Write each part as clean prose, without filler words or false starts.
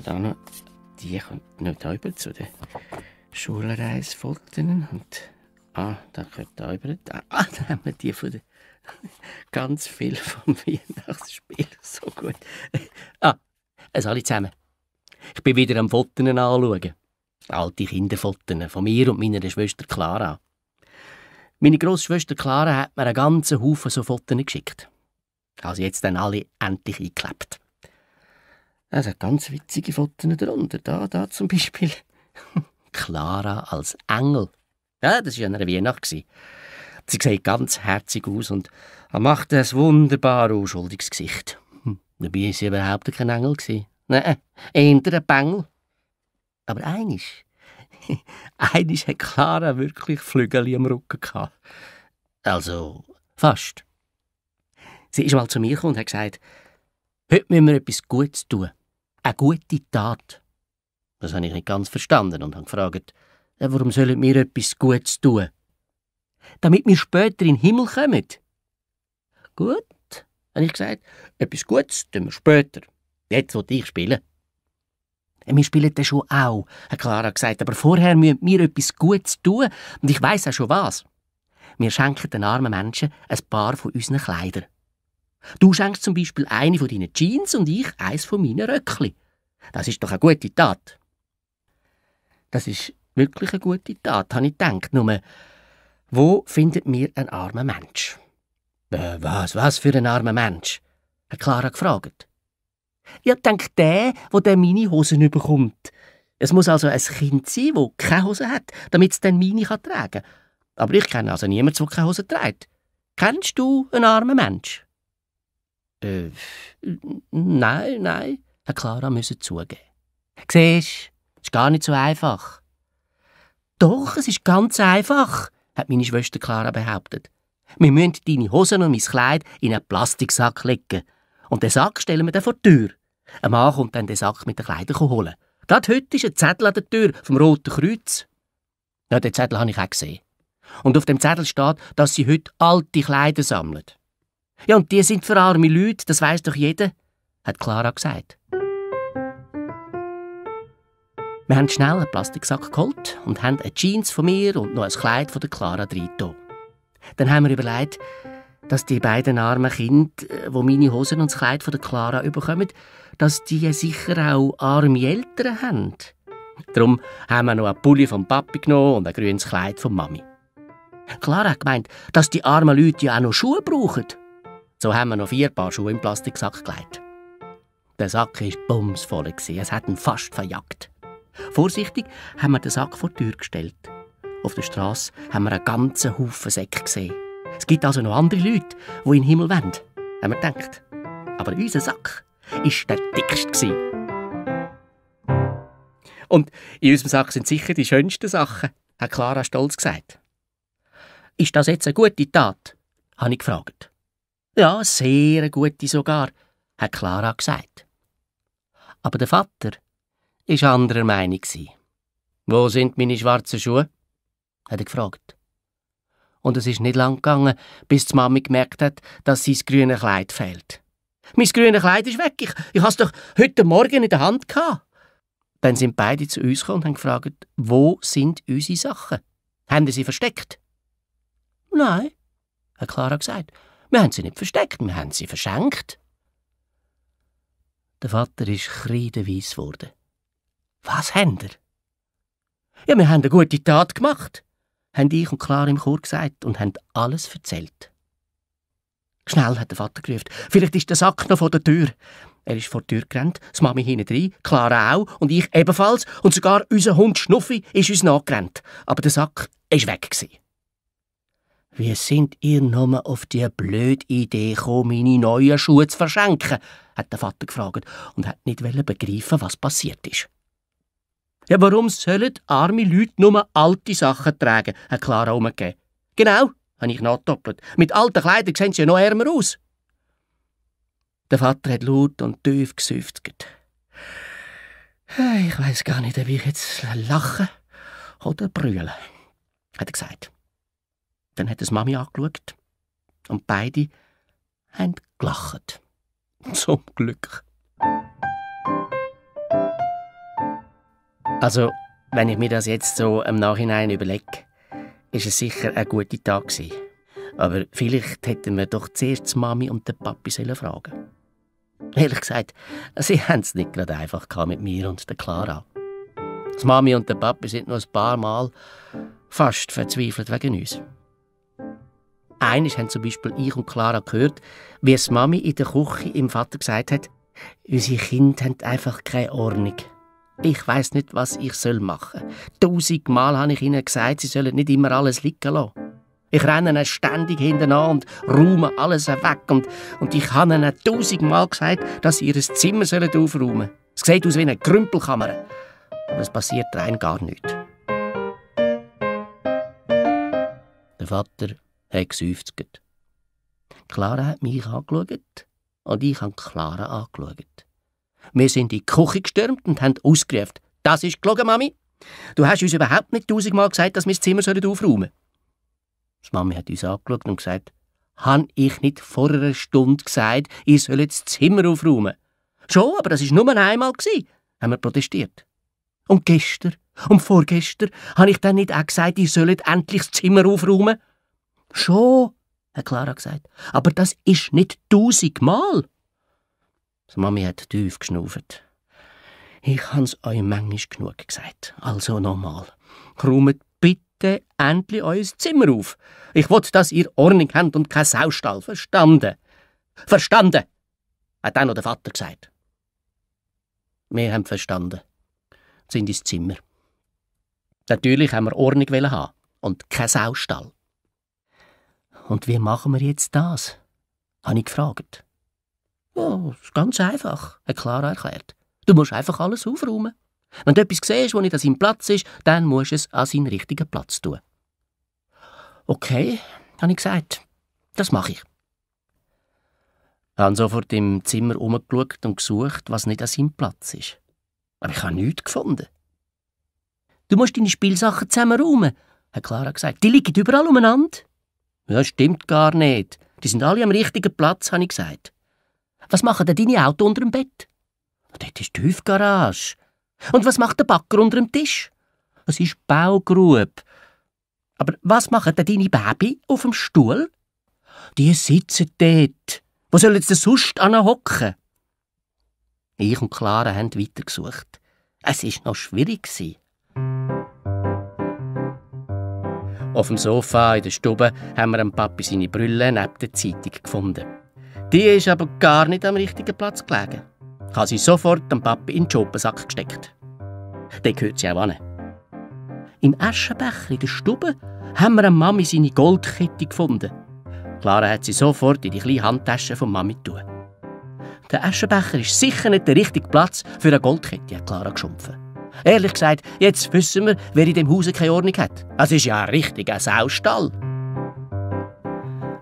da noch, die kommt nicht rüber zu den Schulreisfotos. Und da gehört da rüber. Da haben wir die von den ganz viel vom Weihnachtsspiel. So gut. Alle zusammen. Ich bin wieder am Fotos anschauen. Alte Kinderfotos von mir und meiner Schwester Clara. Meine Grossschwester Clara hat mir einen ganzen Haufen so Fotos geschickt. Also jetzt dann alle endlich eingeklebt. Es hat ganz witzige Fotos darunter. Da zum Beispiel. Clara als Engel. Ja, das war an einer Weihnacht. Sie sieht ganz herzig aus und macht ein wunderbar unschuldiges Gesicht. Dabei war sie überhaupt kein Engel. Nein, eher ein Bengel. Aber einisch hat Clara wirklich Flügel am Rücken gehabt. Also, fast. Sie ist mal zu mir gekommen und hat gesagt, heute müssen wir etwas Gutes tun. Eine gute Tat. Das habe ich nicht ganz verstanden und habe gefragt, warum sollen wir etwas Gutes tun? Damit wir später in den Himmel kommen. Gut, habe ich gesagt, etwas Gutes tun wir später. Jetzt will ich spielen. Wir spielen das schon auch, hat Clara gesagt, aber vorher müssen wir etwas Gutes tun und ich weiss auch schon was. Wir schenken den armen Menschen ein paar von unseren Kleidern. Du schenkst zum Beispiel eine von deinen Jeans und ich eins von meinen Röckli. Das ist doch eine gute Tat. Das ist wirklich eine gute Tat, habe ich gedacht. Nur, wo findet mir ein armer Mensch? Was für ein armer Mensch? Hat Clara gefragt. Ja, denk der meine Hosen bekommt. Es muss also ein Kind sein, das keine Hose hat, damit es dann meine tragen kann. Aber ich kenne also niemanden, der keine Hose trägt. Kennst du einen armen Mensch? Nein, hat Clara zugeben. Siehst, es ist gar nicht so einfach. Doch, es ist ganz einfach, hat meine Schwester Clara behauptet. Wir müssen deine Hosen und mein Kleid in einen Plastiksack legen. Und den Sack stellen wir dann vor die Tür. Ein Mann kommt dann den Sack mit den Kleidern holen. Gerade heute ist ein Zettel an der Tür vom Roten Kreuz. Ja, den Zettel habe ich auch gesehen. Und auf dem Zettel steht, dass sie heute alte Kleider sammeln. Ja, und die sind für arme Leute, das weiss doch jeder, hat Clara gesagt. Wir haben schnell einen Plastiksack geholt und haben eine Jeans von mir und noch ein Kleid von der Clara reingetan. Dann haben wir überlegt, dass die beiden armen Kinder, die meine Hosen und das Kleid von der Clara bekommen, dass die sicher auch arme Eltern haben. Darum haben wir noch einen Pulli vom Papi genommen und ein grünes Kleid von Mami. Clara hat gemeint, dass die armen Leute ja auch noch Schuhe brauchen. So haben wir noch 4 Paar Schuhe im Plastiksack gelegt. Der Sack war bumsvoll, es hat ihn fast verjagt. Vorsichtig haben wir den Sack vor die Tür gestellt. Auf der Strasse haben wir einen ganzen Haufen Säcke gesehen. Es gibt also noch andere Leute, die in den Himmel wollen, haben wir gedacht. Aber unser Sack war der dickste. Und in unserem Sack sind sicher die schönsten Sachen, hat Clara stolz gesagt. Ist das jetzt eine gute Tat? Habe ich gefragt. Ja, sehr eine gute sogar, hat Clara gesagt. Aber der Vater war anderer Meinung. Wo sind meine schwarzen Schuhe? Hat er gefragt. Und es ist nicht lang gegangen, bis die Mami gemerkt hat, dass sein grünes Kleid fehlt. Mein grünes Kleid ist weg, ich habe es doch heute Morgen in der Hand gehabt. Dann sind beide zu uns gekommen und haben gefragt, wo sind unsere Sachen? Haben sie versteckt? Nein, hat Clara gesagt. Wir haben sie nicht versteckt, wir haben sie verschenkt. Der Vater ist kreideweiss geworden. Was habt ihr? Ja, wir haben eine gute Tat gemacht, haben ich und Clara im Chor gesagt und haben alles erzählt. Schnell, hat der Vater gerufen. Vielleicht ist der Sack noch vor der Tür. Er ist vor die Tür gerannt, das Mami hinten rein, Clara auch und ich ebenfalls und sogar unser Hund Schnuffi ist uns nachgerannt. Aber der Sack war weg. Wie sind ihr nur auf die blöde Idee gekommen, meine neuen Schuhe zu verschenken? Hat der Vater gefragt und hat nicht begreifen, was passiert ist. Ja, warum sollen arme Leute nur alte Sachen tragen, hat Clara umgegeben. Genau, habe ich nachgedoppelt. Mit alten Kleidern sehen sie ja noch ärmer aus. Der Vater hat laut und tief gesüftet. Ich weiss gar nicht, ob ich jetzt lachen oder brüllen, hat er gesagt. Dann hat er Mami angeschaut und beide haben gelacht. Zum Glück. Also, wenn ich mir das jetzt so im Nachhinein überlege, ist es sicher ein guter Tag gewesen. Aber vielleicht hätten wir doch zuerst die Mami und den Papi fragen sollen. Ehrlich gesagt, sie haben es nicht gerade einfach mit mir und der Clara. Die Mami und der Papi sind noch ein paar Mal fast verzweifelt wegen uns. Einmal haben zum Beispiel ich und Clara gehört, wie die Mami in der Küche im Vater gesagt hat, unsere Kinder haben einfach keine Ordnung. Ich weiss nicht, was ich machen soll. 1000-mal habe ich ihnen gesagt, sie sollen nicht immer alles liegen lassen. Ich renne ihnen ständig hinterher und räume alles weg. Und ich habe ihnen 1000-mal gesagt, dass sie ihr Zimmer aufräumen sollen. Es sieht aus wie eine Krümpelkammer. Aber es passiert rein gar nichts. Der Vater hat geseufzt. Clara hat mich angeschaut und ich habe Clara angeschaut. Wir sind in die Küche gestürmt und haben ausgerufen: «Das ist gelogen, Mami. Du hast uns überhaupt nicht 1000-mal gesagt, dass wir das Zimmer aufräumen sollen.» Die Mami hat uns angeschaut und gesagt: «Habe ich nicht vor einer Stunde gesagt, ihr sollt das Zimmer aufräumen?» «Schon, aber das war nur einmal», haben wir protestiert. «Und gestern und vorgestern habe ich dann nicht auch gesagt, ihr sollt endlich das Zimmer aufräumen?» «Schon», hat Clara gesagt, «aber das ist nicht 1000-mal.» Die Mami hat tief geschnauft. «Ich habe es euch manchmal genug gesagt. Also nochmal. Räumt bitte endlich euer Zimmer auf. Ich will, dass ihr Ordnung habt und kein Saustall. Verstanden?» «Verstanden!» hat dann noch der Vater gesagt. Wir haben verstanden. Sind ins Zimmer. Natürlich haben wir Ordnung haben und kein Saustall. «Und wie machen wir jetzt das?» habe ich gefragt. «Ja, das ist ganz einfach», hat Clara erklärt. «Du musst einfach alles aufräumen. Wenn du etwas siehst, das nicht an seinem Platz ist, dann musst du es an seinen richtigen Platz tun.» «Okay», habe ich gesagt. «Das mache ich.» Ich habe sofort im Zimmer herumgeschaut und gesucht, was nicht an seinem Platz ist. Aber ich habe nichts gefunden. «Du musst deine Spielsachen zusammenräumen», hat Clara gesagt. «Die liegen überall umeinander.» «Das stimmt gar nicht. Die sind alle am richtigen Platz», habe ich gesagt. «Was machen denn deine Autos unter dem Bett?» «Dort ist die Hüfgarage.» «Und was macht der Backer unter dem Tisch?» «Es ist Baugrube.» «Aber was machen denn deine Baby auf dem Stuhl?» «Die sitzen dort. Wo sollen sie denn sonst hocken?» Ich und Clara haben weitergesucht. Es war noch schwierig. Auf dem Sofa in der Stube haben wir dem Papi seine Brille neben der Zeitung gefunden. Die ist aber gar nicht am richtigen Platz gelegen. Ich habe sie sofort dem Papi in den Schopensack gesteckt. Dort gehört sie auch hin. Im Aschenbecher in der Stube haben wir Mami seine Goldkette gefunden. Clara hat sie sofort in die kleine Handtasche von Mami getan. Der Aschenbecher ist sicher nicht der richtige Platz für eine Goldkette, hat Clara geschumpfen. Ehrlich gesagt, jetzt wissen wir, wer in dem Haus keine Ordnung hat. Es ist ja ein richtiger Saustall.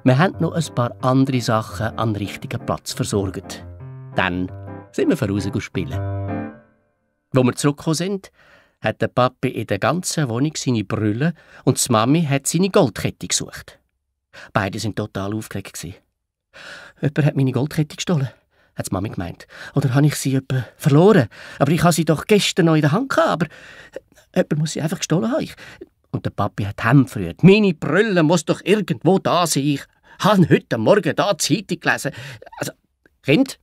Wir haben noch ein paar andere Sachen an den richtigen Platz versorgt. Dann sind wir voraus spielen. Wo wir zurückgekommen sind, hat der Papi in der ganzen Wohnung seine Brille und die Mami hat seine Goldkette gesucht. Beide waren total aufgeregt. «Jemand hat meine Goldkette gestohlen», hat die Mami gemeint. «Oder habe ich sie verloren? Aber ich habe sie doch gestern noch in der Hand gehabt. Aber jemand muss sie einfach gestohlen haben.» Und der Papi hat hemfrüht. «Meine Brille muss doch irgendwo da sein. Ich habe heute Morgen da die Zeitung gelesen.» Also, Kind,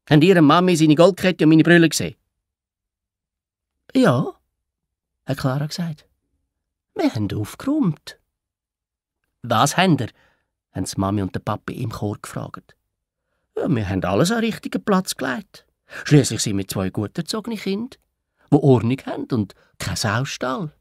habt ihr Mami seine Goldkette und meine Brille gesehen? «Ja», hat Clara gesagt. «Wir haben aufgeräumt.» «Was habt ihr?» haben die Mami und der Papi im Chor gefragt. «Ja, wir haben alles an den richtigen Platz gelegt. Schliesslich sind wir zwei gut erzogene Kinder, die Ordnung haben und kein Saustall.»